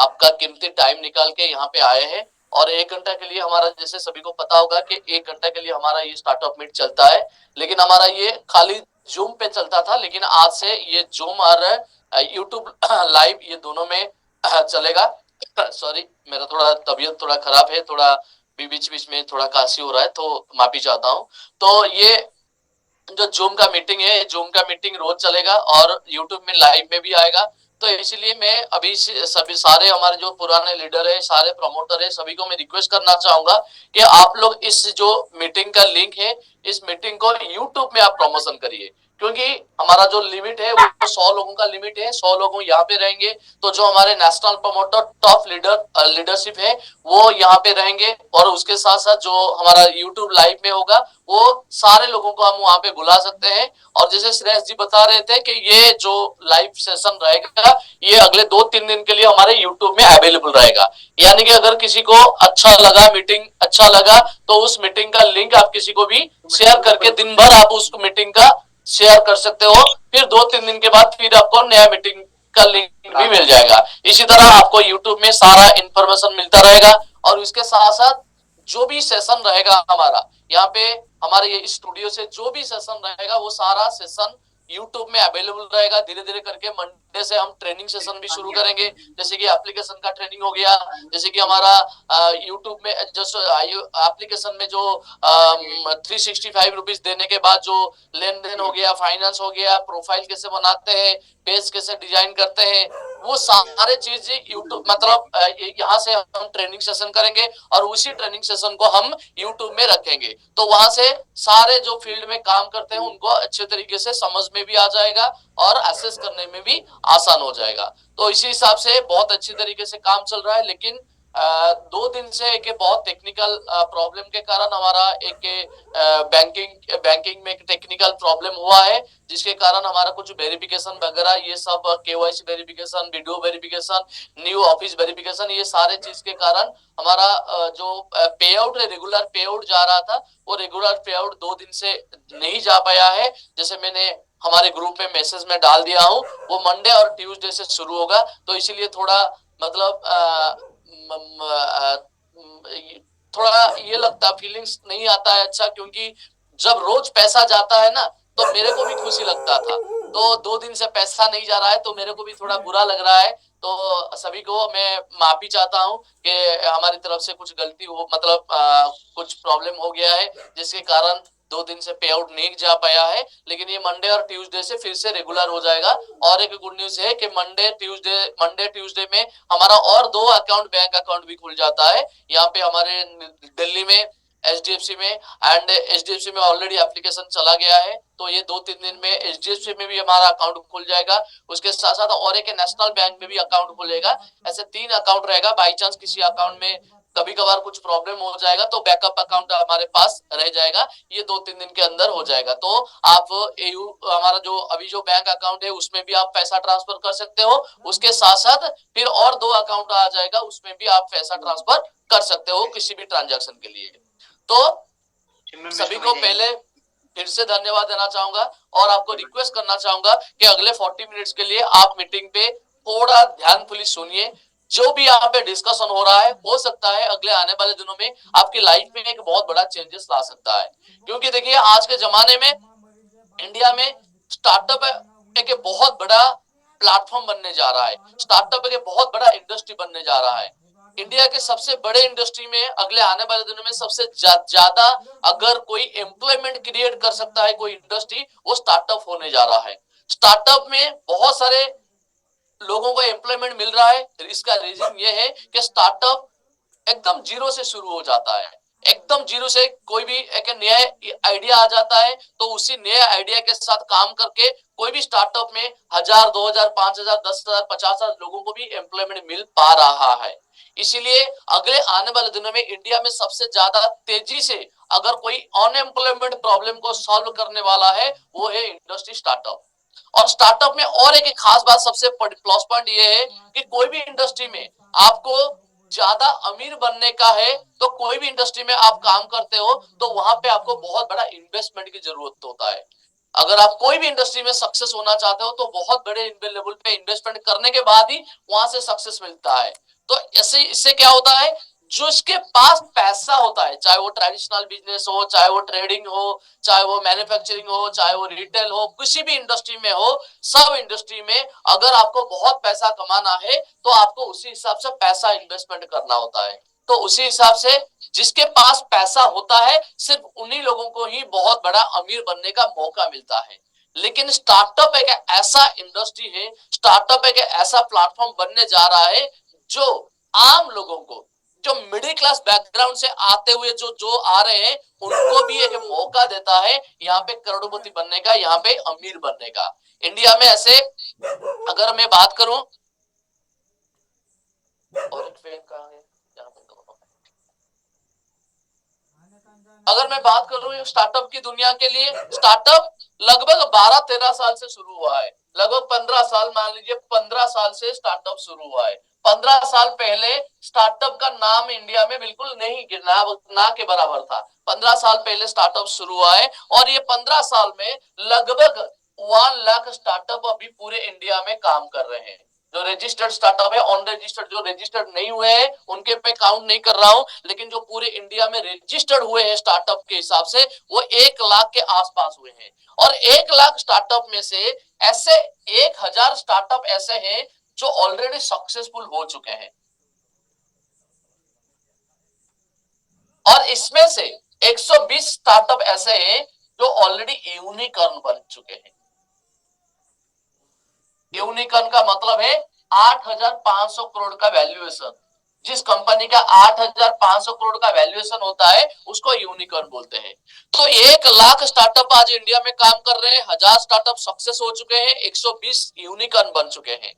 आपका कीमती टाइम निकाल के यहाँ पे आए हैं। और 1 घंटा के लिए हमारा, जैसे सभी को पता होगा कि 1 घंटा के लिए हमारा ये स्टार्टअप मीट चलता है, लेकिन हमारा ये खाली जूम पे चलता था, लेकिन आज से ये जूम और यूट्यूब लाइव ये दोनों में चलेगा। सॉरी, मेरा थोड़ा तबीयत थोड़ा खराब है, थोड़ा बीच बीच में थोड़ा खांसी हो रहा है, तो माफी चाहता हूँ। तो ये जो जूम का मीटिंग है, जूम का मीटिंग रोज चलेगा और यूट्यूब में लाइव में भी आएगा। तो इसलिए मैं अभी सभी सारे हमारे जो पुराने लीडर है, सारे प्रमोटर है, सभी को मैं रिक्वेस्ट करना चाहूंगा कि आप लोग इस जो मीटिंग का लिंक है, इस मीटिंग को यूट्यूब में आप प्रमोशन करिए, क्योंकि हमारा जो लिमिट है वो 100 लोगों का लिमिट है। 100 लोगों यहाँ पे रहेंगे, तो जो हमारे नेशनल प्रमोटर टॉप लीडरशिप है वो यहाँ पे रहेंगे, और उसके साथ साथ जो हमारा यूट्यूब लाइव में होगा वो सारे लोगों को हम वहां पे बुला सकते हैं। और जैसे श्रेयस जी बता रहे थे कि ये जो लाइव सेशन रहेगा ये अगले 2-3 दिन के लिए हमारे यूट्यूब में अवेलेबल रहेगा। यानी कि अगर किसी को अच्छा लगा, मीटिंग अच्छा लगा, तो उस मीटिंग का लिंक आप किसी को भी शेयर करके दिन भर आप उस मीटिंग का शेयर कर सकते हो। फिर 2-3 दिन के बाद फिर आपको नया मीटिंग का लिंक भी मिल जाएगा। इसी तरह आपको यूट्यूब में सारा इंफॉर्मेशन मिलता रहेगा। और उसके साथ साथ जो भी सेशन रहेगा हमारा यहाँ पे, हमारे ये स्टूडियो से जो भी सेशन रहेगा वो सारा सेशन यूट्यूब में अवेलेबल रहेगा। धीरे धीरे करके मंडे से हम ट्रेनिंग सेशन भी शुरू करेंगे, जैसे कि एप्लीकेशन का ट्रेनिंग हो गया, जैसे कि हमारा यूट्यूब में जैसे एप्लीकेशन में जो 365 रुपीज देने के बाद जो लेन देन हो गया, फाइनेंस हो गया, प्रोफाइल कैसे बनाते हैं, पेज कैसे डिजाइन करते हैं, वो सारे चीज यूट्यूब मतलब यहाँ से हम ट्रेनिंग सेशन करेंगे और उसी ट्रेनिंग सेशन को हम यूट्यूब में रखेंगे। तो वहां से सारे जो फील्ड में काम करते हैं उनको अच्छे तरीके से समझ में भी आ जाएगा और असेस करने में भी आसान हो जाएगा। तो इसी हिसाब से बहुत अच्छी तरीके से काम चल रहा है। लेकिन 2 दिन से एक बहुत टेक्निकल प्रॉब्लम के कारण हमारा एक बैंकिंग में एक टेक्निकल प्रॉब्लम हुआ है, जिसके कारण हमारा कुछ वेरिफिकेशन वगैरह ये सब KYC verification, video verification, new office verification, ये सारे चीज के कारण हमारा जो पे आउट है, रेगुलर पे आउट जा रहा था, वो रेगुलर पे आउट 2 दिन से नहीं जा पाया है। जैसे मैंने हमारे ग्रुप में मैसेज में डाल दिया हूँ, वो मंडे और ट्यूसडे से शुरू होगा। तो इसीलिए थोड़ा मतलब थोड़ा ये लगता, फीलिंग्स नहीं आता है अच्छा, क्योंकि जब रोज पैसा जाता है ना तो मेरे को भी खुशी लगता था। तो 2 दिन से पैसा नहीं जा रहा है तो मेरे को भी थोड़ा बुरा लग रहा है। तो सभी को मैं माफी चाहता हूँ कि हमारी तरफ से कुछ गलती हो, मतलब कुछ प्रॉब्लम हो गया है जिसके कारण 2 दिन से पे आउट नहीं जा पाया है। लेकिन ये मंडे और ट्यूसडे से फिर से रेगुलर हो जाएगा। और एक गुड न्यूज है कि मंडे ट्यूसडे में हमारा और 2 अकाउंट, बैंक अकाउंट भी खुल जाता है यहाँ पे हमारे दिल्ली में, एचडीएफसी में। एंड एचडीएफसी में ऑलरेडी एप्लीकेशन चला गया है, तो ये 2-3 दिन में एचडीएफसी में भी हमारा अकाउंट खुल जाएगा। उसके साथ साथ और एक नेशनल बैंक में भी अकाउंट खुलेगा। ऐसे 3 अकाउंट रहेगा। बाई चांस किसी अकाउंट में कभी कभार कुछ प्रॉब्लम हो जाएगा तो बैकअप अकाउंट हमारे पास रह जाएगा। ये 2-3 दिन के अंदर हो जाएगा। तो आप एयू हमारा जो अभी जो बैंक अकाउंट है उसमें भी आप पैसा ट्रांसफर कर सकते हो। उसके साथ साथ फिर और 2 अकाउंट आ जाएगा, उसमें भी आप पैसा ट्रांसफर कर सकते हो किसी भी ट्रांजेक्शन के लिए। तो सभी को पहले फिर से धन्यवाद देना चाहूंगा और आपको रिक्वेस्ट करना चाहूंगा कि अगले 40 मिनट्स के लिए आप मीटिंग पे थोड़ा ध्यानफुली सुनिए। जो भी यहाँ पे डिस्कशन हो रहा है, हो सकता है अगले आने वाले दिनों में आपकी लाइफ में एक बहुत बड़ा चेंजेस ला सकता है। क्योंकि देखिए आज के जमाने में इंडिया में स्टार्टअप एक बहुत बड़ा प्लेटफॉर्म बनने जा रहा है। स्टार्टअप एक बहुत बड़ा इंडस्ट्री बनने जा रहा है। इंडिया के सबसे बड़े इंडस्ट्री में अगले आने वाले दिनों में सबसे ज्यादा अगर कोई एम्प्लॉयमेंट क्रिएट कर सकता है कोई इंडस्ट्री, वो स्टार्टअप होने जा रहा है। स्टार्टअप में बहुत सारे लोगों को एम्प्लॉयमेंट मिल रहा है। इसका रीजन ये है कि स्टार्टअप एकदम जीरो से शुरू हो जाता है। एकदम जीरो से कोई भी एक नया आइडिया आ जाता है, तो उसी नए आइडिया के साथ काम करके कोई भी स्टार्टअप में 1000, 2000, 5000, 10,000, 50,000 लोगों को भी एम्प्लॉयमेंट मिल पा रहा है। इसीलिए अगले आने वाले दिनों में इंडिया में सबसे ज्यादा तेजी से अगर कोई अनएम्प्लॉयमेंट प्रॉब्लम को सॉल्व करने वाला है वो है इंडस्ट्री स्टार्टअप। और स्टार्टअप में और एक खास बात, सबसे प्लस पॉइंट ये है कि कोई भी इंडस्ट्री में आपको ज्यादा अमीर बनने का है तो कोई भी इंडस्ट्री में आप काम करते हो तो वहां पे आपको बहुत बड़ा इन्वेस्टमेंट की जरूरत होता है। अगर आप कोई भी इंडस्ट्री में सक्सेस होना चाहते हो तो बहुत बड़े लेवल पे इन्वेस्टमेंट करने के बाद ही वहां से सक्सेस मिलता है। तो ऐसे इससे क्या होता है, जो इसके पास पैसा होता है, चाहे वो ट्रेडिशनल बिजनेस हो, चाहे वो ट्रेडिंग हो, चाहे वो मैन्युफैक्चरिंग हो, चाहे वो रिटेल हो, किसी भी इंडस्ट्री में हो, सब इंडस्ट्री में अगर आपको बहुत पैसा कमाना है तो आपको उसी हिसाब से पैसा इन्वेस्टमेंट करना होता है। तो उसी हिसाब से जिसके पास पैसा होता है सिर्फ उन्हीं लोगों को ही बहुत बड़ा अमीर बनने का मौका मिलता है। लेकिन स्टार्टअप एक ऐसा इंडस्ट्री है, स्टार्टअप एक ऐसा प्लेटफॉर्म बनने जा रहा है जो आम लोगों को, जो मिडिल क्लास बैकग्राउंड से आते हुए जो जो आ रहे हैं उनको भी एक मौका देता है यहाँ पे करोड़पति बनने का, यहाँ पे अमीर बनने का। इंडिया में ऐसे अगर मैं बात करूं, और एक फैन कहाँ है यहाँ पे, अगर मैं बात करूं स्टार्टअप की दुनिया के लिए, स्टार्टअप लगभग 12-13 साल से शुरू हुआ है, लगभग 15 साल, मान लीजिए 15 साल से स्टार्टअप शुरू हुआ है। 15 साल पहले स्टार्टअप का नाम इंडिया में बिल्कुल नहीं गिरना ना के बराबर था। 15 साल पहले स्टार्टअप शुरू हुआ है और ये 15 साल में लगभग 1 लाख स्टार्टअप अभी पूरे इंडिया में काम कर रहे हैं। जो रजिस्टर्ड स्टार्टअप है, ऑन रजिस्टर्ड, जो रजिस्टर्ड नहीं हुए हैं उनके पे काउंट नहीं कर रहा हूं, लेकिन जो पूरे इंडिया में रजिस्टर्ड हुए हैं स्टार्टअप के हिसाब से वो 1 लाख के आसपास हुए हैं। और 1 लाख स्टार्टअप में से ऐसे 1000 स्टार्टअप ऐसे हैं जो ऑलरेडी सक्सेसफुल हो चुके हैं, और इसमें से 120 स्टार्टअप ऐसे हैं जो ऑलरेडी यूनिकॉर्न बन चुके हैं। यूनिकॉर्न का मतलब है 8,500 करोड़ का वैल्यूएशन। जिस कंपनी का 8,500 करोड़ का वैल्यूएशन होता है उसको यूनिकॉर्न बोलते हैं। तो 1 लाख स्टार्टअप आज इंडिया में काम कर रहे हैं, 1000 स्टार्टअप सक्सेस हो चुके हैं, 120 यूनिकॉर्न बन चुके हैं।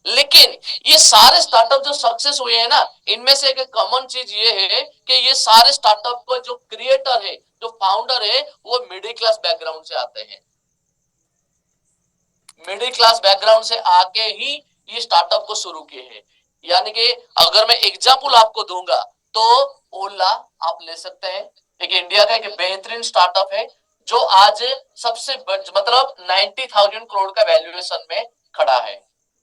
लेकिन ये सारे स्टार्टअप जो सक्सेस हुए हैं ना, इनमें से एक कॉमन चीज ये है कि ये सारे स्टार्टअप का जो क्रिएटर है, जो फाउंडर है, वो मिडिल क्लास बैकग्राउंड से आते हैं। मिडिल क्लास बैकग्राउंड से आके ही ये स्टार्टअप को शुरू किए हैं। यानी कि अगर मैं एग्जांपल आपको दूंगा तो ओला आप ले सकते हैं, एक इंडिया का एक बेहतरीन स्टार्टअप है जो आज सबसे मतलब 90,000 करोड़ का वैल्यूएशन में खड़ा है।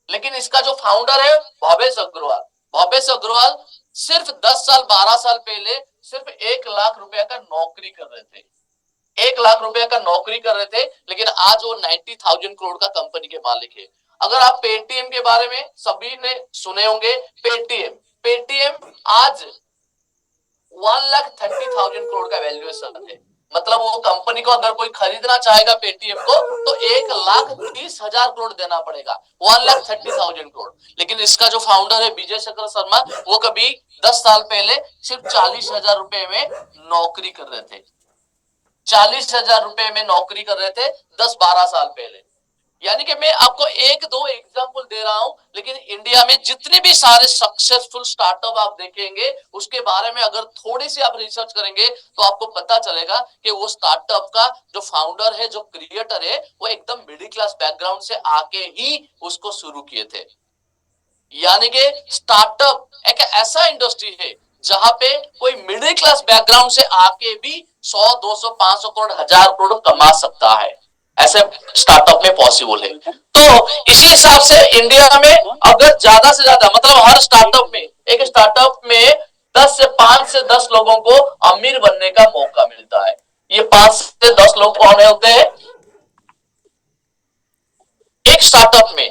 लेकिन इसका जो फाउंडर है भवेश अग्रवाल, भवेश अग्रवाल सिर्फ 10 साल 12 साल पहले सिर्फ 1 लाख रुपए का नौकरी कर रहे थे, 1 लाख रुपए का नौकरी कर रहे थे, लेकिन आज वो 90,000 करोड़ का कंपनी के मालिक है। अगर आप पेटीएम के बारे में सभी ने सुने होंगे, पेटीएम, पेटीएम आज 1,30,000 करोड़ का वैल्यूएशन है। मतलब वो कंपनी को अगर कोई खरीदना चाहेगा पेटीएम को तो 1,30,000 करोड़ देना पड़ेगा, 1,30,000 करोड़। लेकिन इसका जो फाउंडर है विजय शेखर शर्मा, वो कभी 10 साल पहले सिर्फ 40,000 रुपए में नौकरी कर रहे थे, 40,000 रुपए में नौकरी कर रहे थे 10-12 साल पहले। यानी कि मैं आपको एक दो एग्जांपल दे रहा हूं, लेकिन इंडिया में जितने भी सारे सक्सेसफुल स्टार्टअप आप देखेंगे उसके बारे में अगर थोड़ी सी आप रिसर्च करेंगे तो आपको पता चलेगा कि वो स्टार्टअप का जो फाउंडर है, जो क्रिएटर है, वो एकदम मिडिल क्लास बैकग्राउंड से आके ही उसको शुरू किए थे। यानी कि स्टार्टअप एक ऐसा इंडस्ट्री है जहां पे कोई मिडिल क्लास बैकग्राउंड से आके भी 100, 200, 500 करोड़, 1000 करोड़ कमा सकता है, ऐसे स्टार्टअप में पॉसिबल है। तो इसी हिसाब से इंडिया में अगर ज्यादा से ज्यादा, मतलब हर स्टार्टअप में, एक स्टार्टअप में 10 से 5 से 10 लोगों को अमीर बनने का मौका मिलता है। ये 5 से 10 लोग कौन होते हैं एक स्टार्टअप में?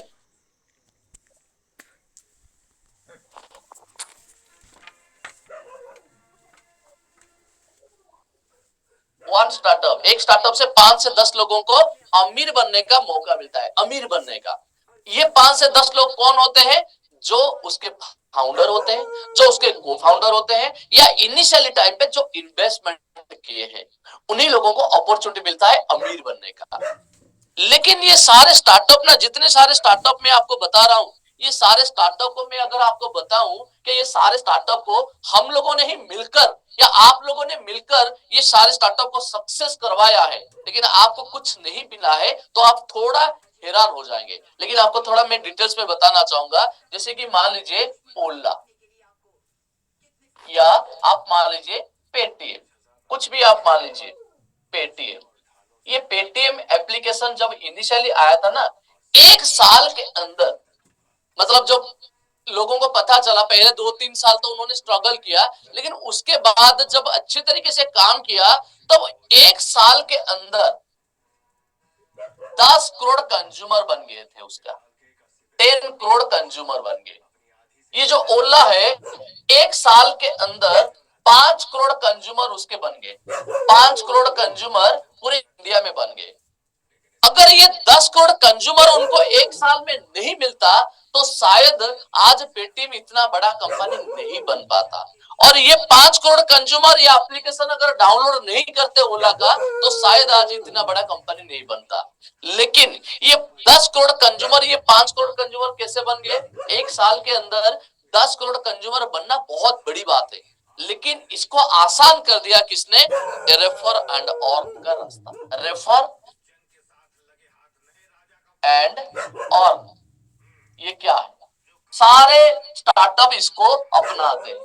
वन स्टार्टअप, एक स्टार्टअप से 5 से 10 लोगों को अमीर बनने का मौका मिलता है, अमीर बनने का। ये 5 से 10 लोग कौन होते हैं? जो उसके फाउंडर होते हैं, जो उसके को फाउंडर होते हैं, या इनिशियली टाइम पे जो इन्वेस्टमेंट किए हैं, उन्हीं लोगों को अपॉर्चुनिटी मिलता है अमीर बनने का। लेकिन ये सारे स्टार्टअप ना, जितने सारे स्टार्टअप मैं आपको बता रहा हूं, ये सारे स्टार्टअप को मैं अगर आपको बताऊं कि ये सारे स्टार्टअप को हम लोगों ने ही मिलकर या आप लोगों ने मिलकर ये सारे स्टार्टअप को सक्सेस करवाया है, लेकिन आपको कुछ नहीं मिला है तो आप थोड़ा हैरान हो जाएंगे। लेकिन आपको थोड़ा मैं डिटेल्स में बताना चाहूंगा, जैसे कि मान लीजिए ओला, या आप मान लीजिए पेटीएम, कुछ भी आप मान लीजिए पेटीएम। ये पेटीएम एप्लीकेशन जब इनिशियली आया था ना, 1 साल के अंदर, मतलब जब लोगों को पता चला, पहले 2-3 साल तो उन्होंने स्ट्रगल किया, लेकिन उसके बाद जब अच्छे तरीके से काम किया तब 1 साल के अंदर 10 करोड़ कंज्यूमर बन गए थे उसका, 10 करोड़ कंज्यूमर बन गए। ये जो ओला है 1 साल के अंदर 5 करोड़ कंज्यूमर उसके बन गए, 5 करोड़ कंज्यूमर पूरे इंडिया में बन गए। अगर ये 10 करोड़ कंज्यूमर उनको 1 साल में नहीं मिलता तो शायद आज पेटीएम इतना बड़ा कंपनी नहीं बन पाता। और ये 5 करोड़ कंज्यूमर ये एप्लीकेशन अगर डाउनलोड नहीं करते ओला का तो शायद आज इतना बड़ा कंपनी नहीं बनता। लेकिन ये 10 करोड़ कंज्यूमर, ये 5 करोड़ कंज्यूमर कैसे बन गए? 1 साल के अंदर 10 करोड़ कंज्यूमर बनना बहुत बड़ी बात है, लेकिन इसको आसान कर दिया किसने? रेफर एंड अर्न का रास्ता। रेफर एंड अर्न, ये क्या है? सारे स्टार्टअप इसको अपनाते हैं।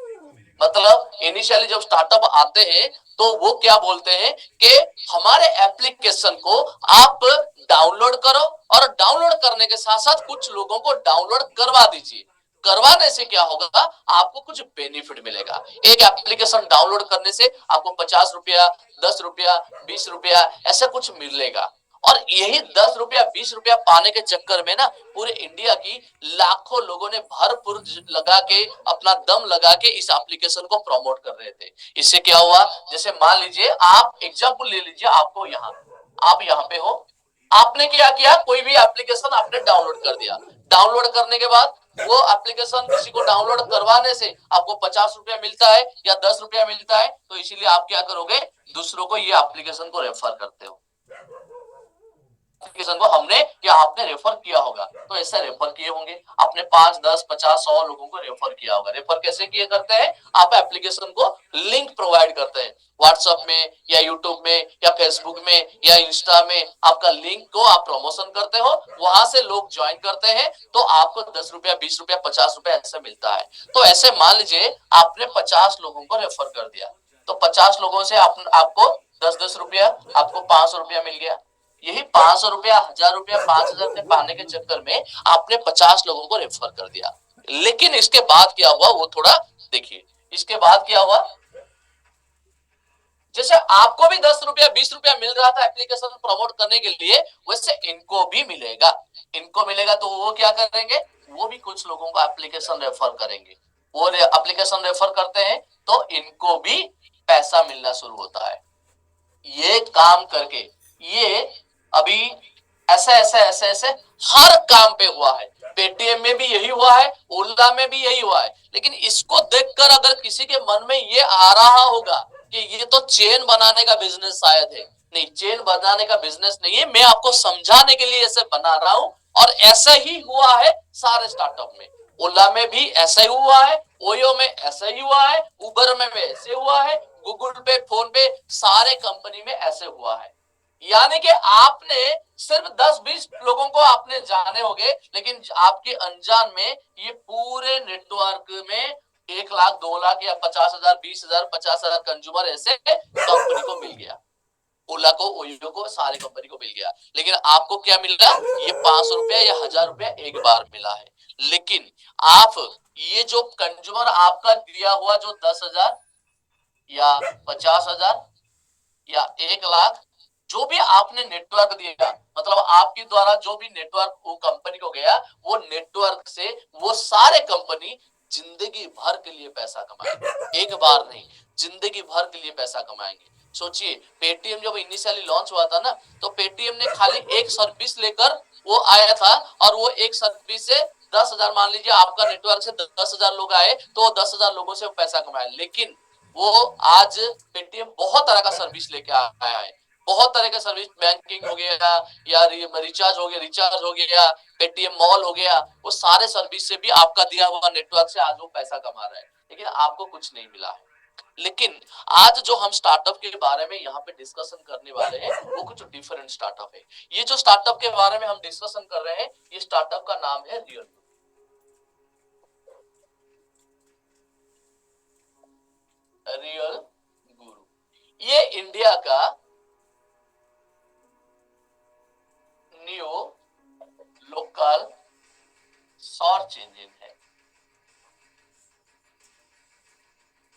मतलब इनिशियली जब स्टार्टअप आते हैं तो वो क्या बोलते हैं कि हमारे एप्लीकेशन को आप डाउनलोड करो, और डाउनलोड करने के साथ साथ कुछ लोगों को डाउनलोड करवा दीजिए। करवाने से क्या होगा? आपको कुछ बेनिफिट मिलेगा। एक एप्लीकेशन डाउनलोड करने से आपको 50 रुपया, 10 रुपया, 20 रुपया ऐसा कुछ मिलेगा। और यही 10 रुपया 20 रुपया पाने के चक्कर में ना पूरे इंडिया की लाखों लोगों ने भरपूर लगा के, अपना दम लगा के इस एप्लीकेशन को प्रमोट कर रहे थे। इससे क्या हुआ? जैसे मान लीजिए, आप एग्जांपल ले लीजिए, आपको आप यहाँ पे हो, आपने क्या किया? कोई भी एप्लीकेशन आपने डाउनलोड कर दिया। डाउनलोड करने के बाद वो एप्लीकेशन किसी को डाउनलोड करवाने से आपको 50 रुपया मिलता है या 10 रुपया मिलता है, तो इसीलिए आप क्या करोगे? दूसरों को ये एप्लीकेशन को रेफर करते हो। एप्लीकेशन को हमने या आपने रेफर किया होगा, तो ऐसे रेफर किए होंगे आपने 5, 10, 50, 100 लोगों को रेफर किया होगा। रेफर कैसे किए करते हैं? आप एप्लीकेशन को लिंक प्रोवाइड करते हैं व्हाट्सएप में या यूट्यूब में या फेसबुक में या इंस्टा में, आपका लिंक को आप प्रमोशन करते हो, वहां से लोग ज्वाइन करते हैं, तो आपको 10 रुपया, 20 रुपया, 50 रुपया ऐसे मिलता है। तो ऐसे मान लीजिए आपने 50 लोगों को रेफर कर दिया, तो 50 लोगों से आपको 10-10 रुपया, आपको 500 रुपया मिल गया। यही 500 रुपया, 1000 रुपया, 5000 रुपया पाने के चक्कर में आपने 50 लोगों को रेफर कर दिया। लेकिन इसके बाद क्या हुआ वो थोड़ा देखिए। इसके बाद क्या हुआ? जैसे आपको भी 10 रुपया 20 रुपया मिल रहा था एप्लीकेशन प्रमोट करने के लिए, वैसे इनको भी मिलेगा। इनको मिलेगा तो वो क्या करेंगे? वो भी कुछ लोगों को एप्लीकेशन रेफर करेंगे। वो एप्लीकेशन रेफर करते हैं तो इनको भी पैसा मिलना शुरू होता है। ये काम करके ये अभी ऐसे ऐसे ऐसे ऐसे हर काम पे हुआ है। पेटीएम में भी यही हुआ है, ओला में भी यही हुआ है। लेकिन इसको देखकर अगर किसी के मन में ये आ रहा होगा कि ये तो चेन बनाने का बिजनेस शायद है, नहीं, चेन बनाने का बिजनेस नहीं है, मैं आपको समझाने के लिए ऐसे बना रहा हूं। और ऐसा ही हुआ है सारे स्टार्टअप में। ओला में भी ऐसा ही हुआ है, ओयो में ऐसा ही हुआ है, उबर में भी ऐसे हुआ है, गूगल पे, फोन पे, सारे कंपनी में ऐसे हुआ है। यानी कि आपने सिर्फ 10-20 लोगों को आपने जाने होंगे, लेकिन आपके अनजान में ये पूरे नेटवर्क में 1 लाख, 2 लाख या 50,000, 20,000, 50,000 कंज्यूमर ऐसे कंपनी को मिल गया। ओला को, ओयो को, सारे कंपनी को मिल गया। लेकिन आपको क्या मिला? ये 500 रुपया या 1000 रुपया एक बार मिला है। लेकिन आप ये जो कंज्यूमर आपका दिया हुआ जो 10,000 या 50,000 या 1 लाख, जो भी आपने नेटवर्क दिया, मतलब आपके द्वारा जो भी नेटवर्क वो कंपनी को गया, वो नेटवर्क से वो सारे कंपनी जिंदगी भर के लिए पैसा कमाएंगे। एक बार नहीं, जिंदगी भर के लिए पैसा कमाएंगे। सोचिए, पेटीएम जब इनिशियली लॉन्च हुआ था ना, तो पेटीएम ने खाली एक सर्विस लेकर वो आया था, और वो एक सर्विस से 10,000, मान लीजिए आपका नेटवर्क से 10,000 लोग आए तो 10,000 लोगों से पैसा कमाया। लेकिन वो आज पेटीएम बहुत तरह का सर्विस लेके आया है। बहुत तरह का सर्विस, बैंकिंग हो गया या रिचार्ज हो गया, पेटीएम मॉल हो गया, वो सारे सर्विस से भी आपका दिया हुआ नेटवर्क से आज वो पैसा कमा रहा है। लेकिन आपको कुछ नहीं मिला है। लेकिन आज जो हम स्टार्टअप के बारे में यहाँ पे डिस्कशन करने वाले हैं वो कुछ डिफरेंट स्टार्टअप है। ये जो स्टार्टअप के बारे में हम डिस्कशन कर रहे हैं, ये स्टार्टअप का नाम है रियल गुरु। ये इंडिया का न्यू लोकल सर्च इंजन है।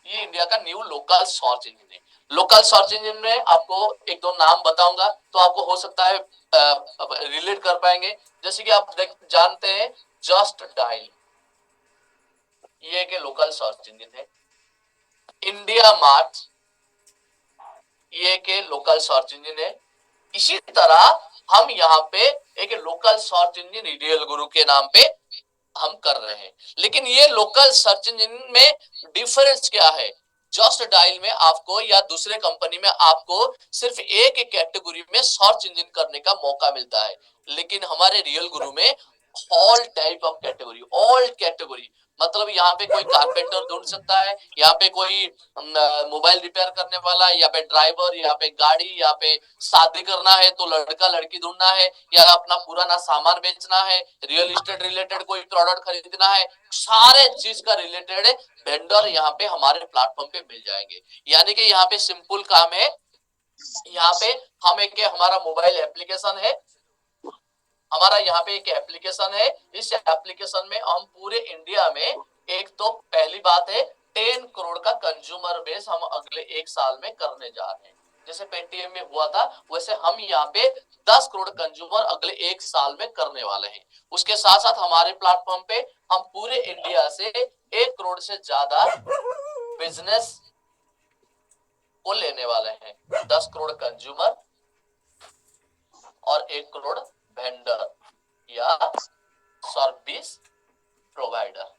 ये इंडिया का न्यू लोकल सर्च इंजन है। लोकल सर्च इंजन में आपको एक दो नाम बताऊंगा तो आपको हो सकता है रिलेट कर पाएंगे। जैसे कि आप जानते हैं जस्ट डायल, ये एक लोकल सर्च इंजन है। इंडिया मार्ट, ये एक लोकल सर्च इंजन है। इसी तरह हम यहाँ पे एक लोकल सर्च इंजन रियल गुरु के नाम पे हम कर रहे हैं। लेकिन ये लोकल सर्च इंजन में डिफरेंस क्या है? जस्ट डायल में आपको या दूसरे कंपनी में आपको सिर्फ एक कैटेगरी में सर्च इंजन करने का मौका मिलता है, लेकिन हमारे रियल गुरु में all type of category, all category. मतलब यहाँ पे कोई कारपेंटर ढूंढ सकता है, यहाँ पे कोई मोबाइल रिपेयर करने वाला, यहाँ पे ड्राइवर, यहाँ पे गाड़ी, यहाँ पे शादी करना है तो लड़का लड़की ढूंढना है, या अपना पुराना सामान बेचना है, रियल एस्टेट रिलेटेड कोई प्रोडक्ट खरीदना है, सारे चीज का रिलेटेड वेंडर यहाँ पे हमारे प्लेटफॉर्म पे मिल जाएंगे। यानी कि यहाँ पे सिंपल काम है। यहाँ पे हम एक हमारा मोबाइल एप्लीकेशन है, हमारा यहाँ पे एक एप्लीकेशन है। इस एप्लीकेशन में हम पूरे इंडिया में, एक तो पहली बात है 10 करोड़ का कंज्यूमर बेस हम अगले एक साल में करने जा रहे हैं। जैसे पेटीएम में हुआ था वैसे हम यहाँ पे 10 करोड़ कंज्यूमर अगले एक साल में करने वाले हैं। उसके साथ साथ हमारे प्लेटफॉर्म पे हम पूरे इंडिया से 1 करोड़ से ज्यादा बिजनेस को लेने वाले हैं। 10 करोड़ कंज्यूमर और 1 करोड़ वेंडर या सर्विस प्रोवाइडर।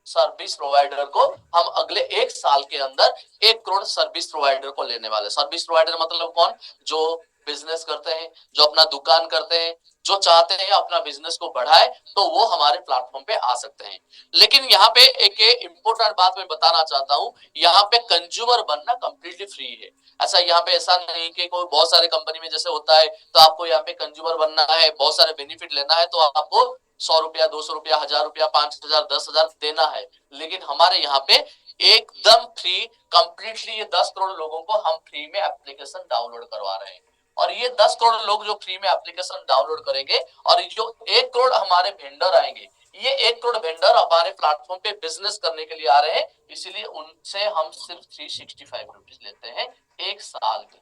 सर्विस प्रोवाइडर को हम अगले एक साल के अंदर 1 करोड़ सर्विस प्रोवाइडर को लेने वाले। सर्विस प्रोवाइडर मतलब कौन? जो बिजनेस करते हैं, जो अपना दुकान करते हैं, जो चाहते हैं अपना बिजनेस को बढ़ाए, तो वो हमारे प्लेटफॉर्म पे आ सकते हैं। लेकिन यहाँ पे एक इंपॉर्टेंट बात मैं बताना चाहता हूँ, यहाँ पे कंज्यूमर बनना कंप्लीटली फ्री है। ऐसा यहाँ पे ऐसा नहीं कि कोई बहुत सारे कंपनी में जैसे होता है तो आपको यहाँ पे कंज्यूमर बनना है, बहुत सारे बेनिफिट लेना है तो आपको 100 रुपया, 200 रुपया, 1000 रुपया, 5000, 10,000 देना है। लेकिन हमारे यहाँ पे एकदम फ्री, कंप्लीटली ये 10 करोड़ लोगों को हम फ्री में एप्लीकेशन डाउनलोड करवा रहे हैं। और ये 10 करोड़ लोग जो फ्री में एप्लीकेशन डाउनलोड करेंगे और जो 1 करोड़ हमारे वेंडर आएंगे, ये 1 करोड़ वेंडर हमारे प्लेटफॉर्म पे बिजनेस करने के लिए आ रहे हैं, इसीलिए उनसे हम सिर्फ 365 रुपीज लेते हैं एक साल के।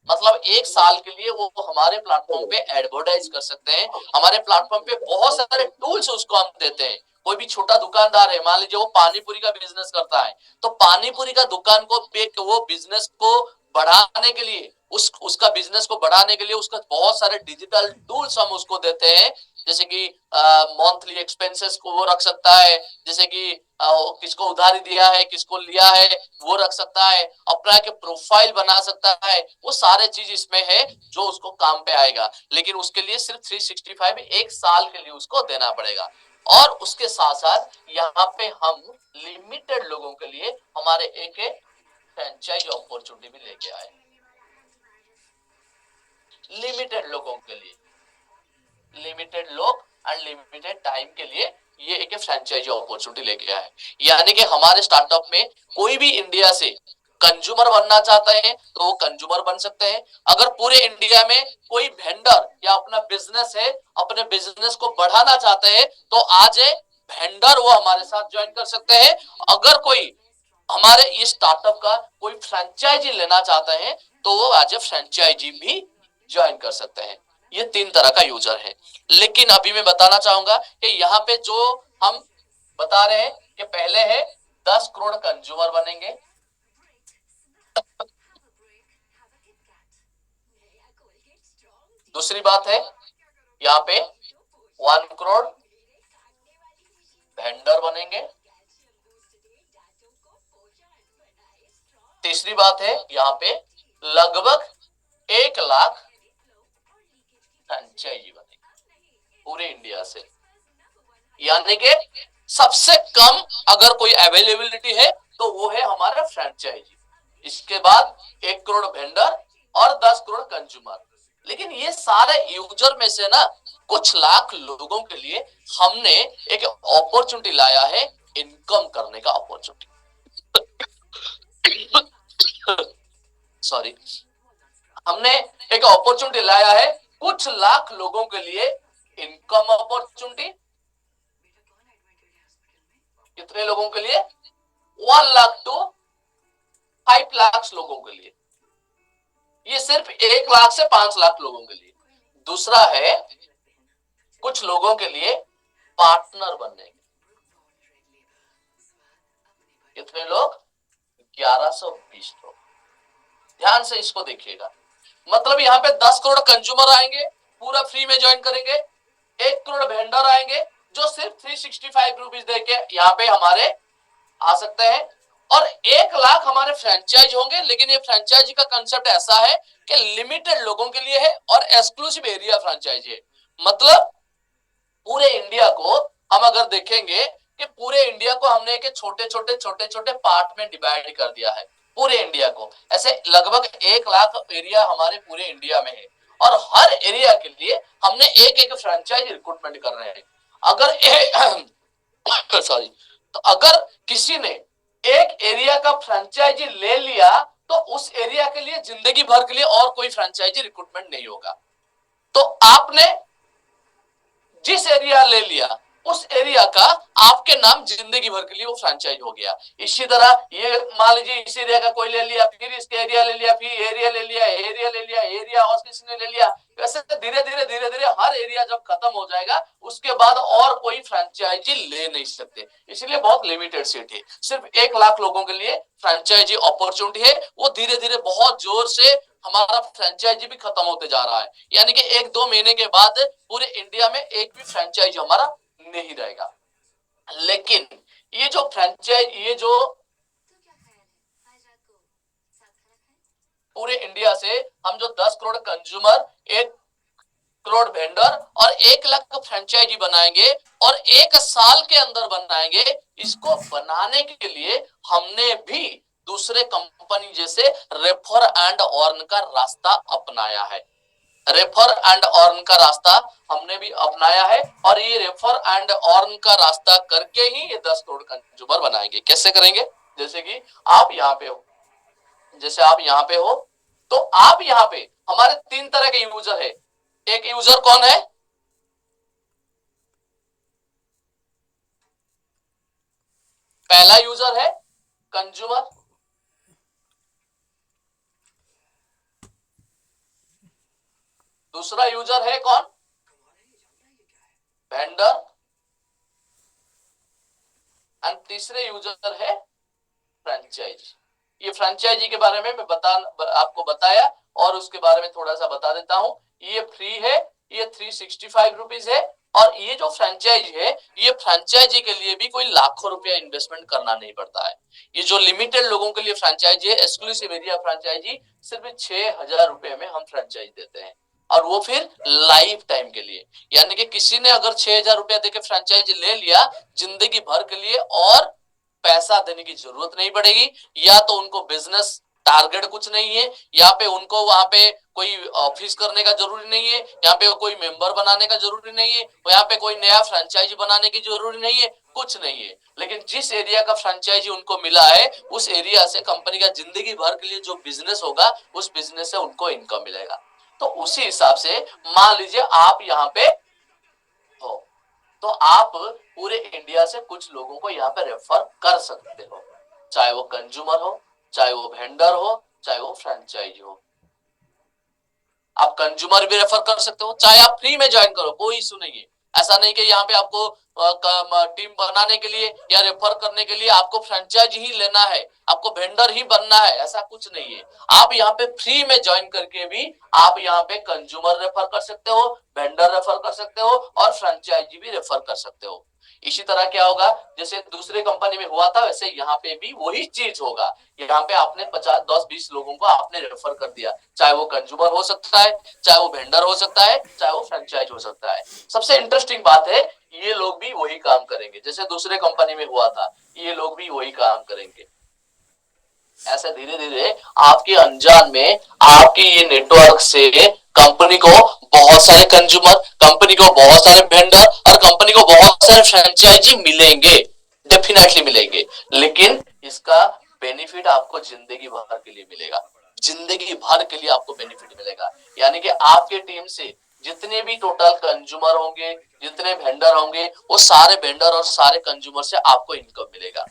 मतलब एक साल के लिए वो हमारे प्लेटफॉर्म पे एडवर्टाइज कर सकते हैं। हमारे प्लेटफॉर्म पे बहुत सारे टूल्स उसको हम देते हैं। कोई भी छोटा दुकानदार है, मान लीजिए वो पानी पूरी का बिजनेस करता है, तो पानी पूरी का दुकान को पे वो बिजनेस को बढ़ाने के लिए, उसका बिजनेस को बढ़ाने के लिए उसका बहुत सारे डिजिटल टूल्स हम उसको देते हैं। जैसे कि मंथली एक्सपेंसेस को वो रख सकता है, जैसे कि किसको उधारी दिया है, किसको लिया है वो रख सकता है, अपना के प्रोफाइल बना सकता है। वो सारे चीज इसमें है जो उसको काम पे आएगा। लेकिन उसके लिए सिर्फ 365 एक साल के लिए उसको देना पड़ेगा। और उसके साथ साथ यहाँ पे हम लिमिटेड लोगों के लिए हमारे एक फ्रेंचाइज अपॉर्चुनिटी भी लेके आए। लिमिटेड लोगों के लिए, लिमिटेड लोग अनलिमिटेड टाइम के लिए ये एक फ्रेंचाइजी अपॉर्चुनिटी लेके आए। यानी कि हमारे स्टार्टअप में कोई भी इंडिया से कंज्यूमर बनना चाहते हैं तो वो कंज्यूमर बन सकते हैं। अगर पूरे इंडिया में कोई वेंडर या अपना बिजनेस है, अपने बिजनेस को बढ़ाना चाहते हैं तो आज वेंडर वो हमारे साथ ज्वाइन कर सकते हैं। अगर कोई हमारे इस स्टार्टअप का कोई फ्रेंचाइजी लेना चाहते हैं तो वो आज फ्रेंचाइजी भी ज्वाइन कर सकते हैं। ये 3 तरह का यूजर है। लेकिन अभी मैं बताना चाहूंगा कि यहाँ पे जो हम बता रहे हैं कि पहले है 10 करोड़ कंज्यूमर बनेंगे, दूसरी बात है यहाँ पे 1 करोड़ वेंडर बनेंगे, तीसरी बात है यहाँ पे लगभग 1 लाख फ्रेंचाइजी बनेगी पूरे इंडिया से। यानी कि सबसे कम अगर कोई अवेलेबिलिटी है तो वो है हमारा फ्रेंचाइजी। इसके बाद 1 करोड़ वेंडर और 10 करोड़ कंज्यूमर। लेकिन ये सारे यूजर में से ना कुछ लाख लोगों के लिए हमने एक अपॉर्चुनिटी लाया है, इनकम करने का अपॉर्चुनिटी। सॉरी, हमने एक अपॉर्चुनिटी लाया है कुछ लाख लोगों के लिए, इनकम अपॉर्चुनिटी। कितने लोगों के लिए? 1 लाख टू 5 लाख लोगों के लिए, ये सिर्फ 1 लाख से 5 लाख लोगों के लिए। दूसरा है कुछ लोगों के लिए पार्टनर बनने के, कितने लोग? 1120 लोग। ध्यान से इसको देखिएगा, मतलब यहाँ पे 10 करोड़ कंज्यूमर आएंगे, पूरा फ्री में ज्वाइन करेंगे। 1 करोड़ वेंडर आएंगे जो सिर्फ 365 रुपीज देके यहाँ पे हमारे आ सकते हैं, और 1 लाख हमारे फ्रेंचाइज होंगे। लेकिन ये फ्रेंचाइजी का कंसेप्ट ऐसा है कि लिमिटेड लोगों के लिए है और एक्सक्लूसिव एरिया फ्रेंचाइजी है। मतलब पूरे इंडिया को हम अगर देखेंगे कि पूरे इंडिया को हमने एक छोटे छोटे पार्ट में डिवाइड कर दिया है, पूरे इंडिया को। ऐसे लगभग 1 लाख एरिया हमारे पूरे इंडिया में है, और हर एरिया के लिए हमने एक एक फ्रेंचाइज रिक्रूटमेंट कर रहे हैं। अगर सॉरी तो अगर किसी ने एक एरिया का फ्रेंचाइजी ले लिया तो उस एरिया के लिए जिंदगी भर के लिए और कोई फ्रेंचाइजी रिक्रूटमेंट नहीं होगा। तो आपने जिस एरिया ले लिया उस एरिया का आपके नाम जिंदगी भर के लिए वो फ्रेंचाइज हो गया। इसी तरह ये मान लीजिए इस एरिया का कोई ले लिया, फिर इसके एरिया ले लिया, फिर एरिया ले लिया, एरिया ले लिया, एरिया और किसी ने ले लिया। वैसे धीरे धीरे हर एरिया जब खत्म हो जाएगा उसके बाद और कोई फ्रेंचाइजी ले नहीं सकते। इसलिए बहुत लिमिटेड सीट है, सिर्फ 1 लाख लोगों के लिए फ्रेंचाइजी अपॉर्चुनिटी है। वो धीरे धीरे बहुत जोर से हमारा फ्रेंचाइजी भी खत्म होते जा रहा है, यानी कि 1-2 महीने के बाद पूरे इंडिया में एक भी फ्रेंचाइजी हमारा नहीं रहेगा। लेकिन ये जो फ्रेंचाइज, ये जो पूरे इंडिया से हम जो 10 करोड़ कंज्यूमर, 1 करोड़ वेंडर और 1 लाख फ्रेंचाइजी बनाएंगे और 1 साल के अंदर बनाएंगे, इसको बनाने के लिए हमने भी दूसरे कंपनी जैसे रेफर एंड अर्न का रास्ता अपनाया है। रेफर एंड अर्न का रास्ता हमने भी अपनाया है, और ये रेफर एंड अर्न का रास्ता करके ही ये 10 करोड़ कंज्यूमर बनाएंगे। कैसे करेंगे? जैसे कि आप यहाँ पे हो, जैसे आप यहाँ पे हो तो आप यहाँ पे हमारे 3 तरह के यूजर है। एक यूजर कौन है? पहला यूजर है कंज्यूमर, दूसरा यूजर है कौन? वेंडर, एंड तीसरे यूजर है फ्रेंचाइजी। ये फ्रेंचाइजी के बारे में मैं आपको बताया और उसके बारे में थोड़ा सा बता देता हूं। ये फ्री है, ये 365 रुपीज है, और ये जो फ्रेंचाइजी है ये फ्रेंचाइजी के लिए भी कोई लाखों रुपया इन्वेस्टमेंट करना नहीं पड़ता है। ये जो लिमिटेड लोगों के लिए फ्रेंचाइजी है, एक्सक्लूसिव एरिया फ्रेंचाइजी, सिर्फ 6,000 रुपए में हम फ्रेंचाइजी देते हैं, और वो फिर लाइफ टाइम के लिए। यानी कि किसी ने अगर 6,000 रुपया देके फ्रेंचाइजी ले लिया, जिंदगी भर के लिए और पैसा देने की जरूरत नहीं पड़ेगी। या तो उनको बिजनेस टारगेट कुछ नहीं है, यहाँ पे उनको वहां पे कोई ऑफिस करने का जरूरी नहीं है, यहाँ पे कोई मेंबर बनाने का जरूरी नहीं है, यहाँ पे कोई नया फ्रेंचाइजी बनाने की जरूरी नहीं है, कुछ नहीं है। लेकिन जिस एरिया का फ्रेंचाइजी उनको मिला है उस एरिया से कंपनी का जिंदगी भर के लिए जो बिजनेस होगा उस बिजनेस से उनको इनकम मिलेगा। तो उसी हिसाब से मान लीजिए आप यहाँ पे हो तो आप पूरे इंडिया से कुछ लोगों को यहाँ पे रेफर कर सकते हो, चाहे वो कंज्यूमर हो, चाहे वो वेंडर हो, चाहे वो फ्रेंचाइजी हो। आप कंज्यूमर भी रेफर कर सकते हो, चाहे आप फ्री में ज्वाइन करो, कोई इशू नहीं है। ऐसा नहीं कि यहाँ पे आपको टीम बनाने के लिए या रेफर करने के लिए आपको फ्रेंचाइजी ही लेना है, आपको वेंडर ही बनना है, ऐसा कुछ नहीं है। आप यहाँ पे फ्री में ज्वाइन करके भी आप यहाँ पे कंज्यूमर रेफर कर सकते हो, वेंडर रेफर कर सकते हो, और फ्रेंचाइजी भी रेफर कर सकते हो। इसी तरह क्या होगा, जैसे दूसरे कंपनी में हुआ था वैसे यहाँ पे भी वही चीज होगा। यहाँ पे आपने 50, 10, 20 लोगों को आपने रेफर कर दिया, चाहे वो कंज्यूमर हो सकता है, चाहे वो वेंडर हो सकता है, चाहे वो फ्रेंचाइज हो सकता है। सबसे इंटरेस्टिंग बात है ये लोग भी वही काम करेंगे जैसे दूसरे कंपनी में हुआ था, ये लोग भी वही काम करेंगे। ऐसे धीरे धीरे आपके अनजान में आपके ये नेटवर्क से कंपनी को बहुत सारे कंज्यूमर, कंपनी को बहुत सारे वेंडर और कंपनी को बहुत सारे फ्रेंचाइजी मिलेंगे, डेफिनेटली मिलेंगे। लेकिन इसका बेनिफिट आपको जिंदगी भर के लिए मिलेगा, जिंदगी भर के लिए आपको बेनिफिट मिलेगा। यानी कि आपके टीम से जितने भी टोटल कंज्यूमर होंगे, जितने वेंडर होंगे, वो सारे वेंडर और सारे कंज्यूमर से आपको इनकम मिलेगा।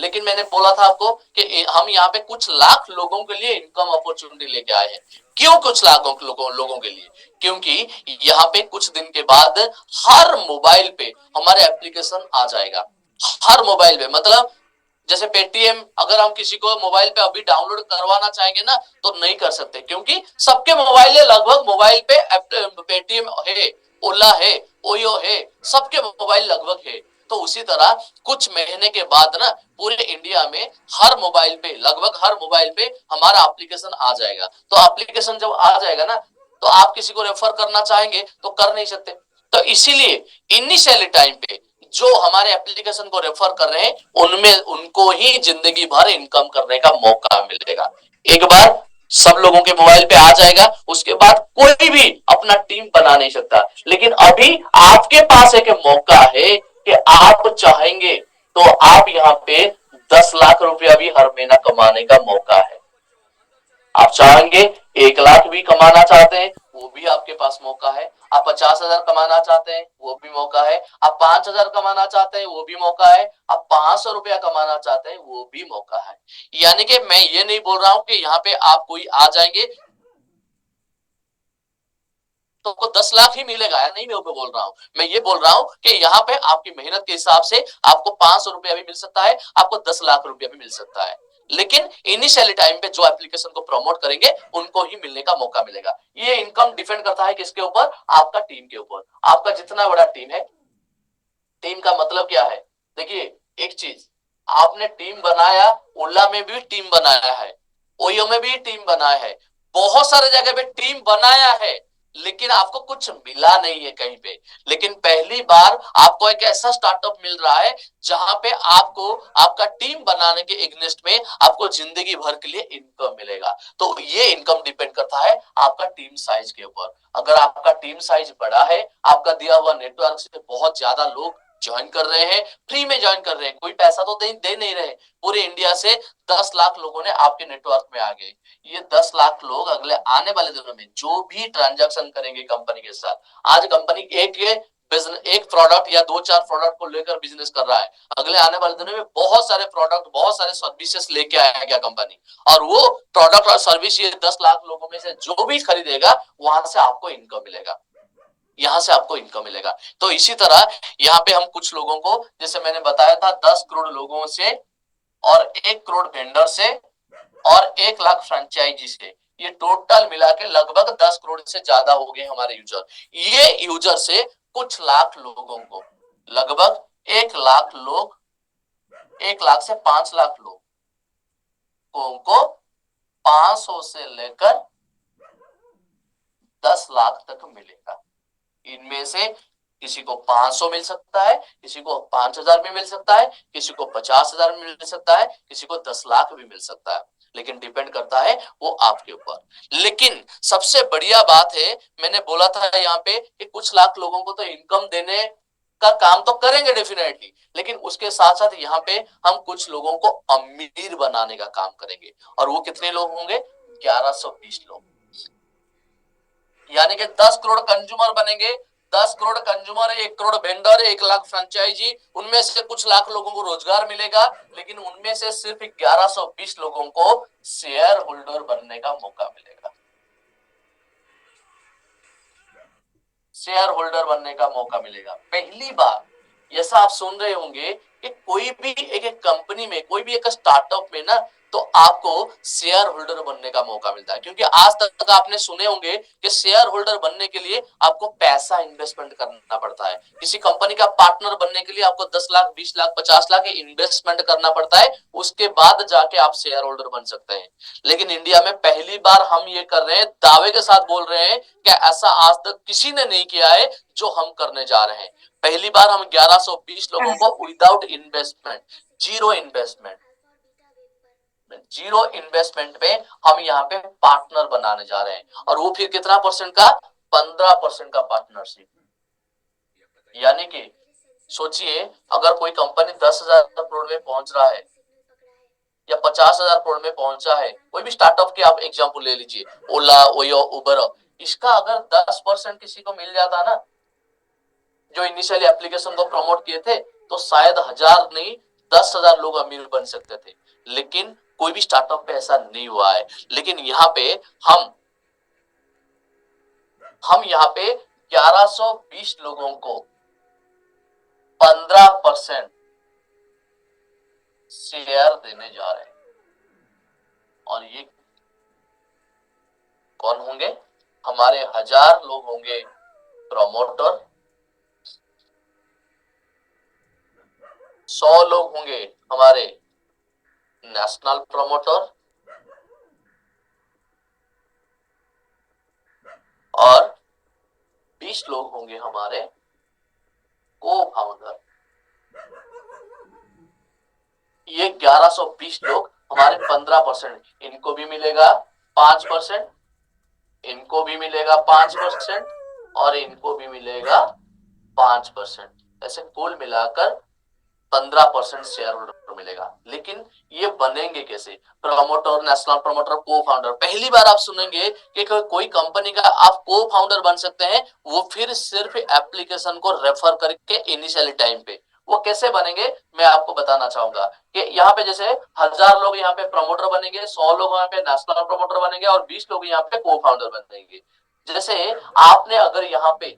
लेकिन मैंने बोला था आपको कि हम यहाँ पे कुछ लाख लोगों के लिए इनकम अपॉर्चुनिटी लेके आए हैं। क्यों कुछ लाखों लोगों के लिए? क्योंकि यहाँ पे कुछ दिन के बाद हर मोबाइल पे हमारे एप्लीकेशन आ जाएगा। हर मोबाइल पे, मतलब जैसे पेटीएम, अगर हम किसी को मोबाइल पे अभी डाउनलोड करवाना चाहेंगे ना तो नहीं कर सकते, क्योंकि सबके मोबाइल है, लगभग मोबाइल पे पेटीएम है, ओला है, ओयो है, सबके मोबाइल लगभग है। तो उसी तरह कुछ महीने के बाद ना पूरे इंडिया में हर मोबाइल पे, लगभग हर मोबाइल पे हमारा एप्लीकेशन आ जाएगा। तो एप्लीकेशन जब आ जाएगा ना तो आप किसी को रेफर करना चाहेंगे तो कर नहीं सकते। तो इसीलिए इनिशियली टाइम पे जो हमारे एप्लीकेशन को रेफर कर रहे हैं उनमें उनको ही जिंदगी भर इनकम करने का मौका मिलेगा। एक बार सब लोगों के मोबाइल पे आ जाएगा, उसके बाद कोई भी अपना टीम बना नहीं सकता। लेकिन अभी आपके पास एक मौका है कि आप चाहेंगे तो आप यहाँ पे 10 लाख रुपया भी हर महीना कमाने का मौका है। आप चाहेंगे 1 लाख भी कमाना चाहते हैं वो भी आपके पास मौका है। आप 50,000 कमाना चाहते हैं वो भी मौका है। आप 5,000 कमाना चाहते हैं वो भी मौका है। आप 500 रुपया कमाना चाहते हैं वो भी मौका है। यानी कि मैं ये नहीं बोल रहा हूं कि यहाँ पे आप कोई आ जाएंगे तो आपको 10 लाख ही मिलेगा, या नहीं मैं बोल रहा हूं। मैं ये बोल रहा हूं कि यहाँ पे आपकी मेहनत के हिसाब से आपको 500 रुपया भी मिल सकता है, आपको 10 लाख रुपया भी मिल सकता है। लेकिन इनिशियली टाइम पे जो एप्लीकेशन को प्रमोट करेंगे उनको ही मिलने का मौका मिलेगा। ये इनकम डिपेंड करता है किसके ऊपर? आपका टीम के ऊपर। आपका जितना बड़ा टीम है, टीम का मतलब क्या है? देखिए एक चीज, आपने टीम बनाया, ओला में भी टीम बनाया है, ओयो में भी टीम बनाया है, बहुत सारे जगह पे टीम बनाया है, लेकिन आपको कुछ मिला नहीं है कहीं पे। लेकिन पहली बार आपको एक ऐसा स्टार्टअप मिल रहा है जहां पे आपको आपका टीम बनाने के एग्नेस्ट में आपको जिंदगी भर के लिए इनकम मिलेगा। तो ये इनकम डिपेंड करता है आपका टीम साइज के ऊपर। अगर आपका टीम साइज बड़ा है, आपका दिया हुआ नेटवर्क से बहुत ज्यादा लोग ज्वाइन कर रहे हैं, फ्री में ज्वाइन कर रहे हैं, कोई पैसा तो दे नहीं रहे, पूरे इंडिया से 10 लाख लोगों ने आपके नेटवर्क में आ गए। ये 10 लाख लोग अगले आने वाले दिनों में जो भी ट्रांजैक्शन करेंगे कंपनी के साथ, आज कंपनी एक प्रोडक्ट या 2-4 प्रोडक्ट को लेकर बिजनेस कर रहा है, अगले आने वाले दिनों में बहुत सारे प्रोडक्ट, बहुत सारे सर्विसेज लेके आएगा कंपनी, और वो प्रोडक्ट और सर्विस ये 10 लाख लोगों में से जो भी खरीदेगा वहां से आपको इनकम मिलेगा, यहां से आपको इनकम मिलेगा। तो इसी तरह यहाँ पे हम कुछ लोगों को, जैसे मैंने बताया था, 10 करोड़ लोगों से और 1 करोड़ वेंडर से और 1 लाख फ्रेंचाइजी से, ये टोटल मिला के लगभग 10 करोड़ से ज्यादा हो गए हमारे यूजर। ये यूजर से कुछ लाख लोगों को, लगभग 1 लाख लोग, 1 लाख से 5 लाख लोगों को 500 से लेकर 10 लाख तक मिलेगा। इनमें से किसी को 500 मिल सकता है, किसी को 5,000 भी मिल सकता है, किसी को 50,000 मिल सकता है, किसी को 10 लाख भी मिल सकता है, लेकिन डिपेंड करता है वो आपके ऊपर। लेकिन सबसे बढ़िया बात है, मैंने बोला था यहाँ पे कि कुछ लाख लोगों को तो इनकम देने का काम तो करेंगे डेफिनेटली, लेकिन उसके साथ साथ यहाँ पे हम कुछ लोगों को अमीर बनाने का काम करेंगे। और वो कितने लोग होंगे? 1120 लोग। यानी कि 10 करोड़ कंज्यूमर बनेंगे, 10 करोड़ कंज्यूमर है, 1 करोड़ वेंडर है, 1 लाख फ्रेंचाइजी, उनमें से कुछ लाख लोगों को रोजगार मिलेगा, लेकिन उनमें से सिर्फ 1120 लोगों को शेयर होल्डर बनने का मौका मिलेगा, शेयर होल्डर बनने का मौका मिलेगा पहली बार। ऐसा आप सुन रहे होंगे कि कोई भी एक कंपनी में, कोई भी एक स्टार्टअप में ना, तो आपको शेयर होल्डर बनने का मौका मिलता है, क्योंकि आज तक आपने सुने होंगे कि शेयर होल्डर बनने के लिए आपको पैसा इन्वेस्टमेंट करना पड़ता है। किसी कंपनी का पार्टनर बनने के लिए आपको 10 लाख, 20 लाख, 50 लाख इन्वेस्टमेंट करना पड़ता है, उसके बाद जाके आप शेयर होल्डर बन सकते हैं। लेकिन इंडिया में पहली बार हम ये कर रहे हैं, दावे के साथ बोल रहे हैं कि ऐसा आज तक किसी ने नहीं किया है जो हम करने जा रहे हैं। पहली बार हम 1120 लोगों को without investment, zero investment, zero investment पे हम यहाँ पे पार्टनर बनाने जा रहे हैं। और वो फिर कितना परसेंट का? 15% का पार्टनरशिप। यानी कि सोचिए, अगर कोई कंपनी 10,000 करोड़ में पहुंच रहा है या 50,000 करोड़ में पहुंचा है, कोई भी स्टार्टअप के आप एग्जांपल ले लीजिए, ओला, ओयो, उबर, इसका अगर 10% किसी को मिल जाता ना, जो इनिशियली एप्लीकेशन को प्रमोट किए थे, तो शायद 1000 नहीं 10,000 लोग अमीर बन सकते थे, लेकिन कोई भी स्टार्टअप पे ऐसा नहीं हुआ है। लेकिन यहाँ पे हम यहाँ पे 1120 लोगों को 15% शेयर देने जा रहे हैं। और ये कौन होंगे? हमारे 1000 लोग होंगे प्रमोटर, 100 लोग होंगे हमारे नेशनल प्रमोटर, और 20 लोग होंगे हमारे को फाउंडर। ये 1120 लोग हमारे 15%, इनको भी मिलेगा 5%, इनको भी मिलेगा 5%, और इनको भी मिलेगा 5%। ऐसे कुल मिलाकर 15% शेयर होल्डर मिलेगा। लेकिन ये बनेंगे कैसे? प्रमोटर, नेशनल प्रमोटर, को फाउंडर। पहली बार आप सुनेंगे कि कोई कंपनी का आप को फाउंडर बन सकते हैं, वो फिर सिर्फ एप्लीकेशन को रेफर करके इनिशियली टाइम पे। वो कैसे बनेंगे मैं आपको बताना चाहूंगा कि यहाँ पे जैसे 1000 लोग यहाँ पे प्रमोटर बनेंगे, 100 लोग यहाँ पे नेशनल प्रमोटर बनेंगे, और 20 लोग यहाँ पे को फाउंडर बनेंगे। जैसे आपने अगर यहाँ पे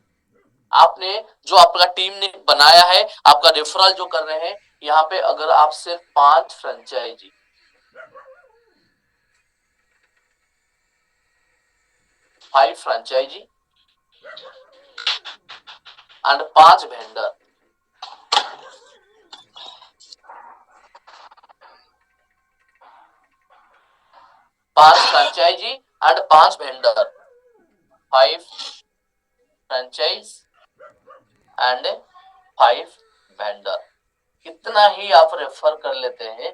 आपने जो आपका टीम ने बनाया है, आपका रेफरल जो कर रहे हैं, यहाँ पे अगर आप सिर्फ 5 franchisee, 5 franchisee and 5 vendor, 5 franchisee and 5 vendor, 5 franchise and 5 vendor, कितना ही आप रेफर कर लेते हैं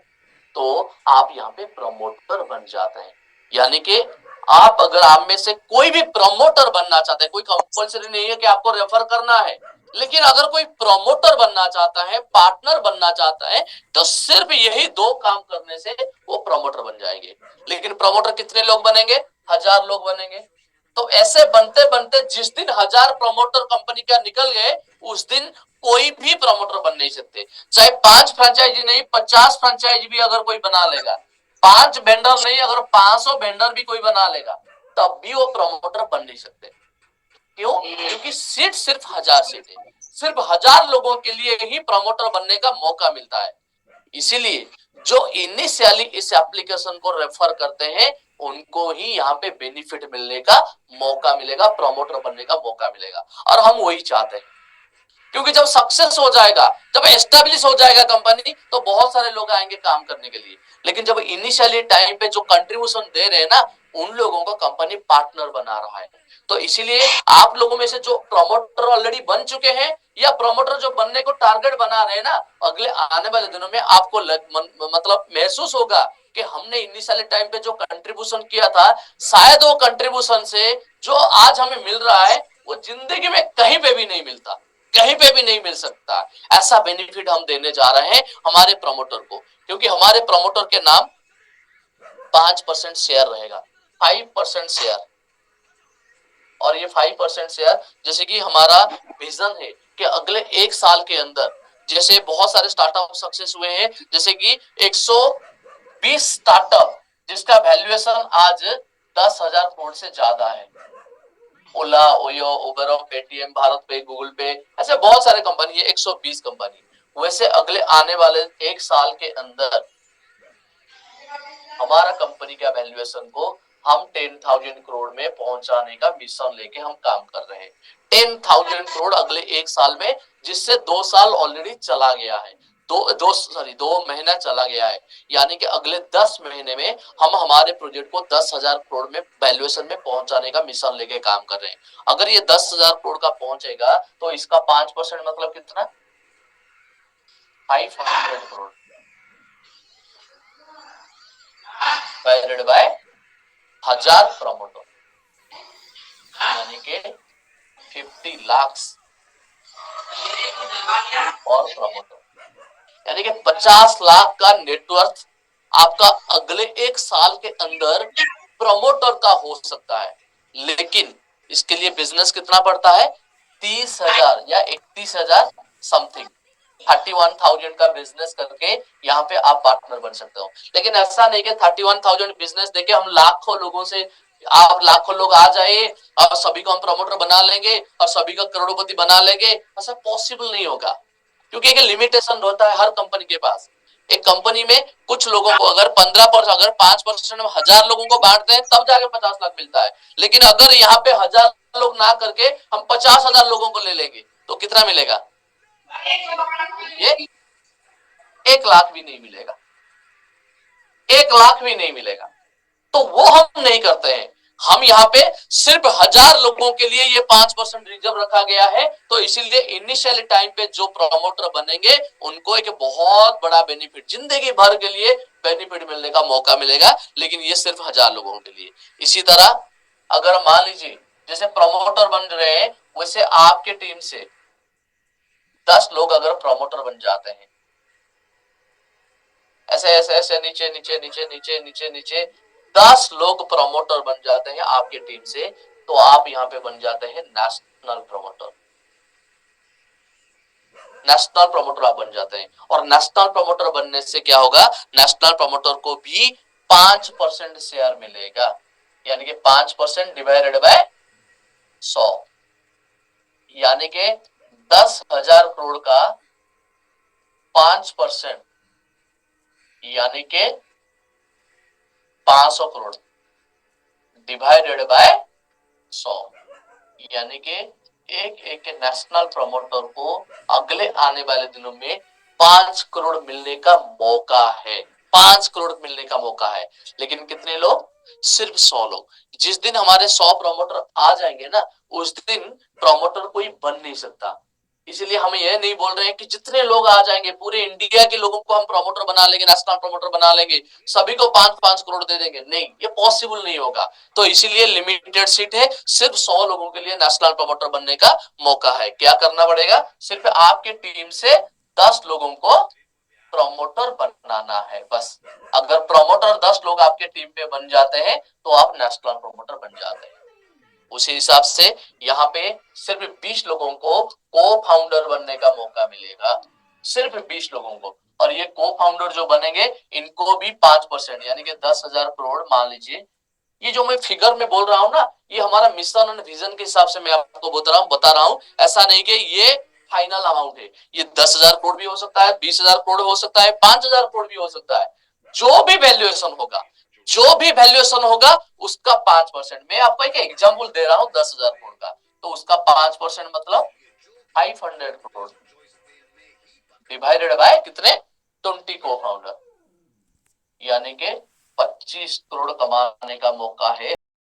तो आप यहाँ पे प्रमोटर बन जाते हैं। यानी कि आप अगर आप में से कोई भी प्रमोटर बनना चाहते हैं, कोई कंपल्सरी नहीं है कि आपको रेफर करना है, लेकिन अगर कोई प्रमोटर बनना चाहता है, पार्टनर बनना चाहता है, तो सिर्फ यही 2 काम करने से वो प्रमोटर बन जाएंगे। लेकिन प्रमोटर कितने लोग बनेंगे? 1000 लोग बनेंगे। तो ऐसे बनते बनते जिस दिन 1000 प्रमोटर कंपनी का निकल गए, उस दिन कोई भी प्रमोटर बन नहीं सकते। चाहे 5 फ्रेंचाइजी नहीं, 50 फ्रेंचाइजी भी अगर कोई बना लेगा, 5 वेंडर नहीं, अगर 500 वेंडर भी कोई बना लेगा, तब भी वो प्रमोटर बन नहीं सकते। क्यों? क्योंकि सीट सिर्फ 1000 सीट है, सिर्फ 1000 लोगों के लिए ही प्रमोटर बनने का मौका मिलता है। इसीलिए जो इनिशियली इस एप्लीकेशन को रेफर करते हैं, उनको ही यहाँ पे बेनिफिट मिलने का मौका मिलेगा, प्रमोटर बनने का मौका मिलेगा। और हम वही चाहते हैं, क्योंकि जब सक्सेस हो जाएगा, जब एस्टेब्लिश हो जाएगा कंपनी, तो बहुत सारे लोग आएंगे काम करने के लिए। लेकिन जब इनिशियली टाइम पे जो कंट्रीब्यूशन दे रहे हैं ना, उन लोगों को कंपनी पार्टनर बना रहा है। तो इसीलिए आप लोगों में से जो प्रमोटर ऑलरेडी बन चुके हैं, या प्रमोटर जो बनने को टारगेट बना रहे हैं ना, अगले आने वाले दिनों में आपको मतलब महसूस होगा कि हमने इनिशियली टाइम पे जो कंट्रीब्यूशन किया था, शायद वो कंट्रीब्यूशन से जो आज हमें मिल रहा है, वो जिंदगी में कहीं पे भी नहीं मिलता, कहीं पे भी नहीं मिल सकता। ऐसा बेनिफिट हम देने जा रहे हैं हमारे प्रमोटर को, क्योंकि हमारे प्रमोटर के नाम 5% शेयर रहेगा, 5% शेयर। और ये 5% शेयर, जैसे कि हमारा विजन है कि अगले 1 साल के अंदर, जैसे बहुत सारे स्टार्टअप सक्सेस हुए हैं, जैसे कि 120 स्टार्टअप जिसका वैल्यूएशन आज 10,000 करोड़ से ज्यादा है। ओला, ओयो, उबर, पेटीएम, भारत पे, गूगल पे, ऐसे बहुत सारे कंपनी है, 120 कंपनी। वैसे अगले आने वाले 1 साल के अंदर हमारा कंपनी का वैल्यूएशन को हम 10,000 करोड़ में पहुंचाने का मिशन लेके हम काम कर रहे हैं। 10,000 करोड़ अगले 1 साल में, जिससे 2 साल ऑलरेडी चला गया है, 2 महीना चला गया है। यानी कि अगले 10 महीने में हम हमारे प्रोजेक्ट को 10,000 करोड़ में वैल्यूएशन में पहुंचाने का मिशन लेके काम कर रहे हैं। अगर ये 10,000 करोड़ का पहुंचेगा, तो इसका 5% मतलब कितना? 500 करोड़ डिवाइडेड बाय 1000 प्रमोटर, यानी कि 50 लाख और प्रमोटर, यानी कि 50 लाख का नेटवर्थ आपका अगले 1 साल के अंदर प्रमोटर का हो सकता है। लेकिन इसके लिए बिजनेस कितना पड़ता है? 30,000 या 31,000 समथिंग। 31,000 का बिजनेस करके यहाँ पे आप पार्टनर बन सकते हो। लेकिन ऐसा नहीं कि 31,000 बिजनेस देके हम लाखों लोगों से, आप लाखों लोग आ जाइए और सभी को हम प्रमोटर बना लेंगे और सभी का करोड़पति बना लेंगे, ऐसा पॉसिबल नहीं होगा। क्योंकि एक लिमिटेशन होता है हर कंपनी के पास। एक कंपनी में कुछ लोगों को अगर 15%, अगर 5% में 1000 लोगों को बांटते हैं तब जाके 50 लाख मिलता है। लेकिन अगर यहाँ पे 1000 लोग ना करके हम 50,000 लोगों को ले लेंगे तो कितना मिलेगा? ये 1 लाख भी नहीं मिलेगा, 1 लाख भी नहीं मिलेगा। तो वो हम नहीं करते हैं। हम यहाँ पे सिर्फ 1000 लोगों के लिए ये 5% रिजर्व रखा गया है। तो इसीलिए इनिशियल टाइम पे जो प्रमोटर बनेंगे उनको एक बहुत बड़ा बेनिफिट, जिंदगी भर के लिए बेनिफिट मिलने का मौका मिलेगा, लेकिन ये सिर्फ 1000 लोगों के लिए। इसी तरह अगर मान लीजिए जैसे प्रमोटर बन रहे हैं, वैसे आपके टीम से 10 लोग अगर प्रमोटर बन जाते हैं, ऐसे ऐसे ऐसे नीचे नीचे नीचे नीचे नीचे नीचे 10 लोग प्रमोटर बन जाते हैं आपकी टीम से, तो आप यहाँ पे बन जाते हैं नेशनल प्रमोटर। नेशनल प्रमोटर आप बन जाते हैं। और नेशनल प्रमोटर बनने से क्या होगा? नेशनल प्रमोटर को भी 5% शेयर मिलेगा, यानी कि 5% डिवाइडेड बाय 100, यानी कि 10,000 करोड़ का 5%, यानी कि 500 करोड़ डिवाइडेड बाय 100, यानी कि एक एक नेशनल प्रमोटर को अगले आने वाले दिनों में 5 करोड़ मिलने का मौका है। 5 करोड़ मिलने का मौका है। लेकिन कितने लोग? सिर्फ 100 लोग। जिस दिन हमारे 100 प्रमोटर आ जाएंगे ना, उस दिन प्रमोटर कोई बन नहीं सकता। इसलिए हम ये नहीं बोल रहे हैं कि जितने लोग आ जाएंगे पूरे इंडिया के लोगों को हम प्रमोटर बना लेंगे, नेशनल प्रमोटर बना लेंगे, सभी को 5-5 करोड़ दे देंगे, नहीं, ये पॉसिबल नहीं होगा। तो इसीलिए लिमिटेड सीट है, सिर्फ 100 लोगों के लिए नेशनल प्रमोटर बनने का मौका है। क्या करना पड़ेगा? सिर्फ आपकी टीम से 10 लोगों को प्रमोटर बनाना है, बस। अगर प्रमोटर 10 लोग आपके टीम पे बन जाते हैं तो आप नेशनल प्रमोटर बन जाते हैं। उसी हिसाब से यहाँ पे सिर्फ 20 लोगों को को फाउंडर बनने का मौका मिलेगा, सिर्फ 20 लोगों को। और ये को फाउंडर जो बनेंगे इनको भी 5%, यानी कि 10,000 करोड़ मान लीजिए। ये जो मैं फिगर में बोल रहा हूँ ना, ये हमारा मिशन एंड विजन के हिसाब से मैं आपको बता रहा हूँ। ऐसा नहीं कि ये फाइनल अमाउंट है। ये 10,000 करोड़ भी हो सकता है, 20,000 करोड़ हो सकता है, 5,000 करोड़ भी हो सकता है। जो भी वैल्यूएशन होगा, जो भी वैल्यूएशन होगा उसका 5%। मैं आपको एक एग्जाम्पल दे रहा हूँ 10,000 करोड़ का, तो उसका 5% मतलब 500 करोड़ डिवाइडेड बाय कितने? 20 को फाउंडर, यानी कि 25 करोड़ कमाने का मौका है।